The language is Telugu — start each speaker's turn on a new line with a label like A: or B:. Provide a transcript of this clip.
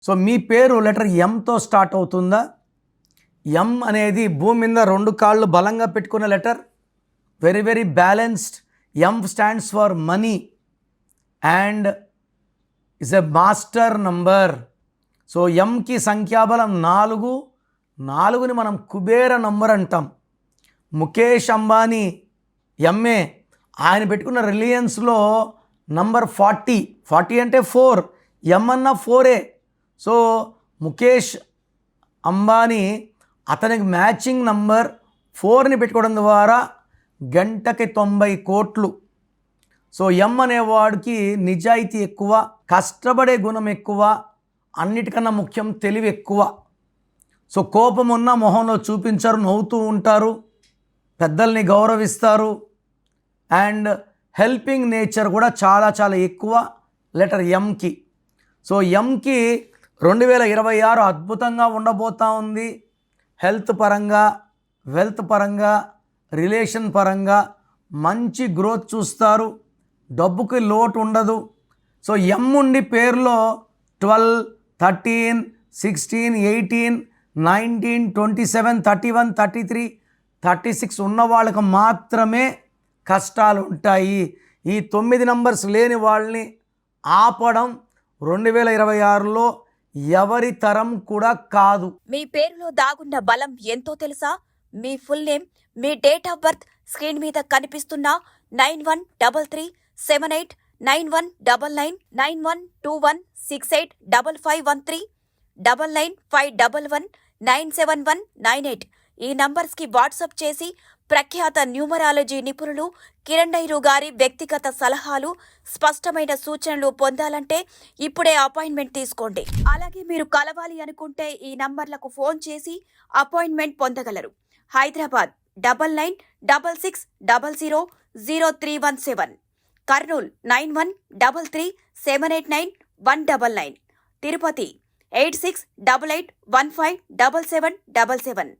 A: సో మీ పేరు లెటర్ ఎంతో స్టార్ట్ అవుతుందా? ఎం అనేది భూమి మీద 2 కాళ్ళు బలంగా పెట్టుకున్న letter. Very very balanced. M stands for money and is a master number. So ఎంకి సంఖ్యాబలం 4. 4ని మనం కుబేర నంబర్ అంటాం. ముఖేష్ అంబానీ ఎంఏ ఆయన పెట్టుకున్న రిలయన్స్లో నంబర్ 40. 40 అంటే 4, ఎం అన్న 4ఏ. సో ముఖేష్ అంబానీ అతనికి మ్యాచింగ్ నంబర్ 4ని పెట్టుకోవడం ద్వారా గంటకి 90 కోట్లు. సో ఎం అనేవాడికి నిజాయితీ ఎక్కువ, కష్టపడే గుణం ఎక్కువ, అన్నిటికన్నా ముఖ్యం తెలివి ఎక్కువ. సో కోపం ఉన్న మొహంలో చూపించరు, నవ్వుతూ ఉంటారు, పెద్దల్ని గౌరవిస్తారు అండ్ హెల్పింగ్ నేచర్ కూడా చాలా చాలా ఎక్కువ లెటర్ ఎంకి. సో ఎంకి 2026 అద్భుతంగా ఉండబోతూ ఉంది. హెల్త్ పరంగా, వెల్త్ పరంగా, రిలేషన్ పరంగా మంచి గ్రోత్ చూస్తారు. డబ్బుకి లోటు ఉండదు. సో ఎం ఉండి పేరులో 12, 13, 16, 18, 19, 27, 31, 33, 36 ఉన్న వాళ్ళకి మాత్రమే కష్టాలు ఉంటాయి. ఈ 9 నంబర్స్ లేని వాళ్ళని ఆపడం 2026లో ఎవరి తరం కూడా కాదు.
B: మీ పేరులో దాగున్న బలం ఎంతో తెలుసా? మీ ఫుల్ నేమ్, మీ డేట్ ఆఫ్ బర్త్ స్క్రీన్ మీద కనిపిస్తున్న 913378 9199 9121685513 9951 97198 ఈ నంబర్స్కి వాట్సాప్ చేసి ప్రఖ్యాత న్యూమరాలజీ నిపుణులు కిరణ్ డైరు గారి వ్యక్తిగత సలహాలు, స్పష్టమైన సూచనలు పొందాలంటే ఇప్పుడే అపాయింట్మెంట్ తీసుకోండి. అలాగే మీరు కలవాలి అనుకుంటే ఈ నంబర్లకు ఫోన్ చేసి అపాయింట్మెంట్ పొందగలరు. హైదరాబాద్ 9966000317, కర్నూల్ 9133789199, తిరుపతి 8688157777.